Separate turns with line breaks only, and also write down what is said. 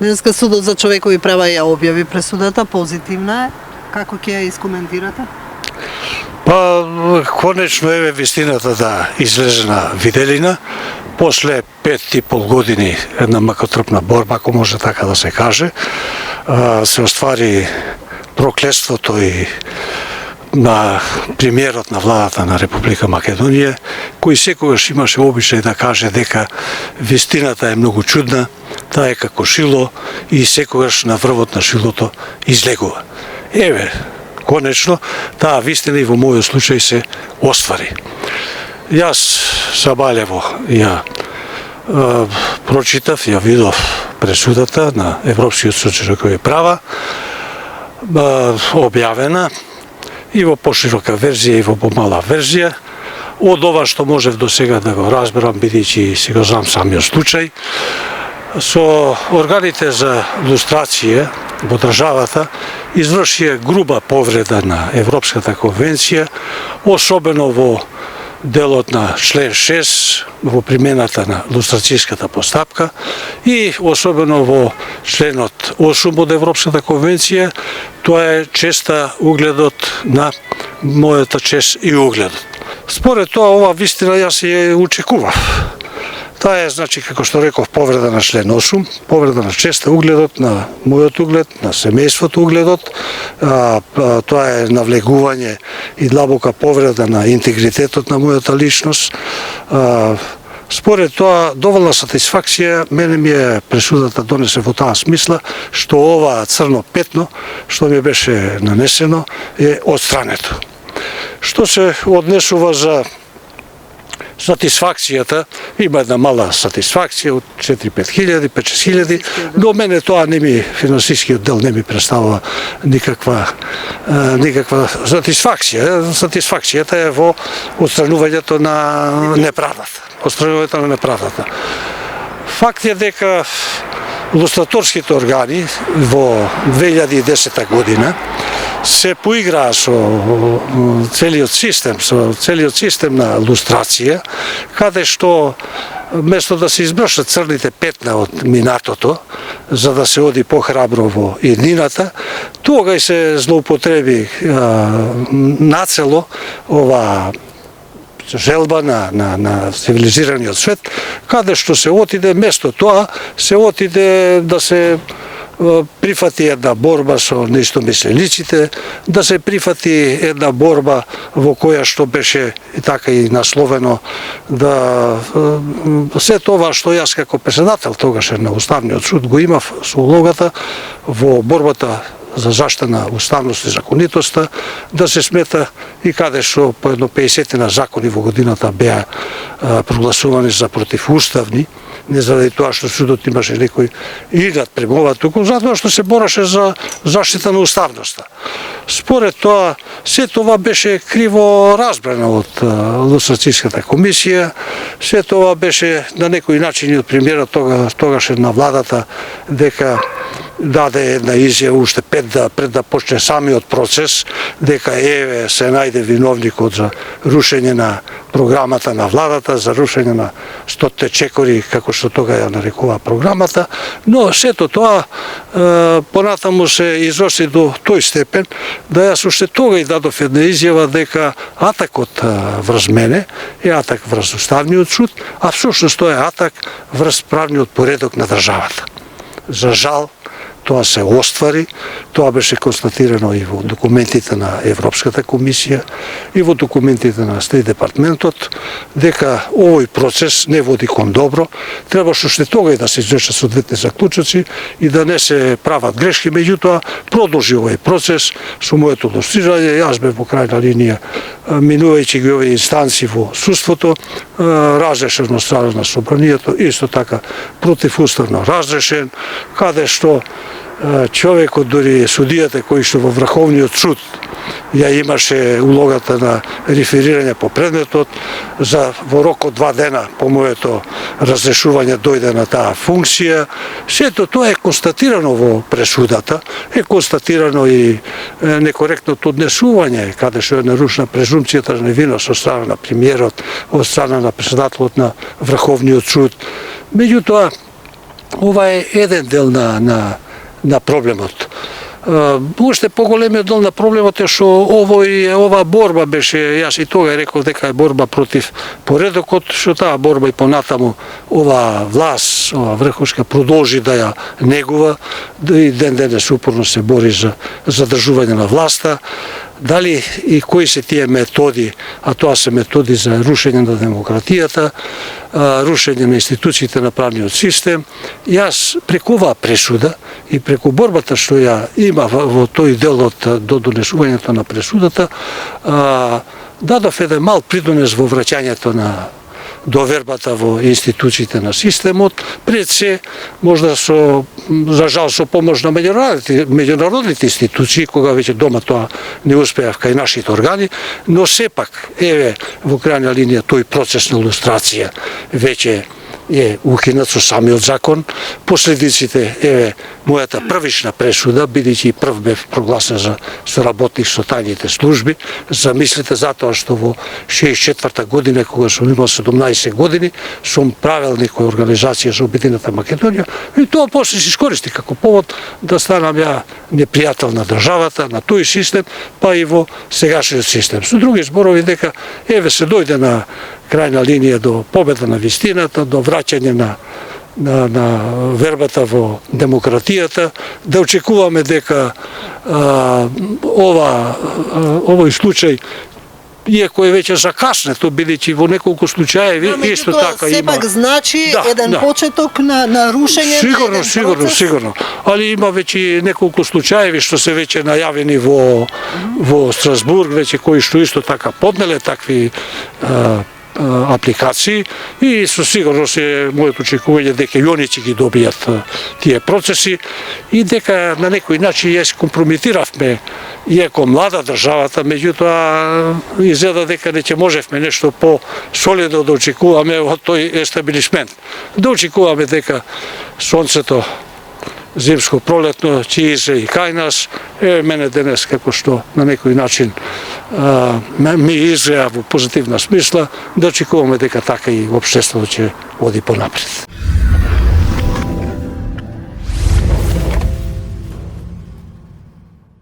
Денеска судот за човекови права ја објави пресудата, позитивна е. Како ќе ја искоментирате?
Па, конечно еве вистината да излезе на виделина. После 5,5 години една макотрпна борба, ако може така да се каже, се оствари проклетството и на премиерот на владата на Република Македонија, кој секогаш имаше обичај да каже дека вистината е многу чудна, таа е како шило и секогаш на врвот на шилото излегува. Еве, конечно, таа вистина и во мојот случај се оствари. Јас забалево ја прочитав, ја видов пресудата на Европскиот суд за човекови права, објавена и во поширока верзија и во помала верзија. Од ова што можев до сега да го разберам, бидејќи си го знам самиот случај, со органите за лустрација во државата извршија груба повреда на Европската конвенција, особено во делот на член 6 во примената на лустрацијската постапка и особено во членот 8 од Европската конвенција, тоа е честа угледот на мојата чест и угледот. Според тоа, ова вистина јас ја очекував. Таа е, значи, како што реков, повреда на член 8, повреда на честа угледот, на мојот углед, на семејството угледот, тоа е навлегување и длабока повреда на интегритетот на мојата личност. Според тоа, доволна сатисфакција мене ми е пресудата донесе во таа смисла, што ова црно петно, што ми беше нанесено, е отстрането. Што се однесува за сатисфакцијата, има една мала сатисфакција од 4-5 хиляди, 5-6 хиляди, но мене тоа не ми, финансискиот дел не ми представува никаква сатисфакција. Сатисфакцијата е во отстранувањето на неправдата. Отстранувањето на неправдата. Факт е дека лустраторските органи во 2010 година се поиграа со целиот систем на лустрација, каде што место да се избршат црните петна од минатото, за да се оди похрабро во иднината, тога се злоупотреби нацело ова желба на цивилизираниот свет, каде што се отиде, место тоа се отиде да се прифати една борба со неистомислениците, да се прифати една борба во која што беше и така и насловено да се тоа што јас како председател тогаш на Уставниот суд го имав со улогата во борбата за заштита на уставност и законитоста, да се смета и каде што по едно 50 закони во годината беа прогласувани за противуставни, не заради тоа што судот имаше некој играт према ова, туку затоа што се бореше за заштита на уставноста. Според тоа, се тоа беше криво разбрано од Лустрацијската комисија, се тоа беше на некој начин и од премиерот тогаш на владата дека даде една изјава уште пред да почне самиот процес, дека еве се најде виновникот за рушење на програмата на владата, за рушење на 100 чекори, како што тога ја нарекува програмата, но сето тоа понатаму се изошли до тој степен да јас уште тога и дадов една изјава дека атакот врз мене е атак врз Уставниот суд, а всушност тоа е атак врз правниот поредок на државата. За жал, тоа се оствари, тоа беше констатирано и во документите на Европската комисија и во документите на Стејт департментот, дека овој процес не води кон добро, требаше уште тога и да се извлечат соодветни заклучоци и да не се прават грешки, меѓутоа продолжи овој процес со моето лустрирање, јас бев во крајна линија, минувајќи ги овие инстанции во судството, разрешен од страна на собранието, исто така противуставно разрешен, каде што човекот, дури судијата кој што во Врховниот суд ја имаше улогата на реферирање по предметот, за во рок од 2 дена по моето разрешување дојде на таа функција. Сето тоа е констатирано во пресудата, е констатирано и некоректното однесување, каде што е нарушена презумпцијата за невиност од страна на премиерот, од страна на председателот на Врховниот суд. Меѓутоа, ова е еден дел на проблемот. Уште поголемиот дел на проблемот е што ова борба беше, јас и тога реков дека е борба против поредокот, што таа борба и понатаму ова власт, ова врховска продолжи да ја негува, и ден денес упорно се бори за задржување на власта. Дали и кои се тие методи, а тоа се методи за рушење на демократијата, рушење на институциите на правниот систем. Јас преку оваа пресуда и преку борбата што ја има во тој делот до донесувањето на пресудата, дадов еден мал придонес во враќањето на довербата во институциите на системот, пред се можда за жал со помош на меѓународните институции, кога веќе дома тоа не успеав кај нашите органи, но сепак еве во крајна линија тој процес на лустрација веќе е укинат со самиот закон. Последиците, еве, мојата првична пресуда, бидејќи и прв бев прогласен за соработник со тајните служби, замислите затоа што во 64-та година, кога сум имал 17 години, сум правел некоја организација за Обединета Македонија, и тоа после се искористи како повод да станам ја непријател на државата, на тој систем, па и во сегашниот систем. Со други зборови дека, еве, се дојде на крајна линија до победа на вистината, до враќање на вербата во демократијата, да очекуваме дека овој случај, иако е веќе закаснето, бидејќи во неколку случаеви исто така има.
Сепак значи еден почеток на рушење на еден процес.
Сигурно. Али има веќе неколку случаеви што се веќе најавени во Страсбург, веќе кои што исто така поднеле такви апликации, и со сигурност е моето очекување дека и они ќе ги добијат тие процеси, и дека на некој начин ја компрометиравме, иако млада државата, меѓутоа изгледа дека не ќе можевме нешто по-солидно да очекуваме од тој естабилишмент. Да очекуваме дека сонцето зимско-пролетно ќе изе и кај нас. Мене денес, како што на некој начин ми изгледа во позитивна смисла, да очекуваме дека така и општеството ќе оди понапред.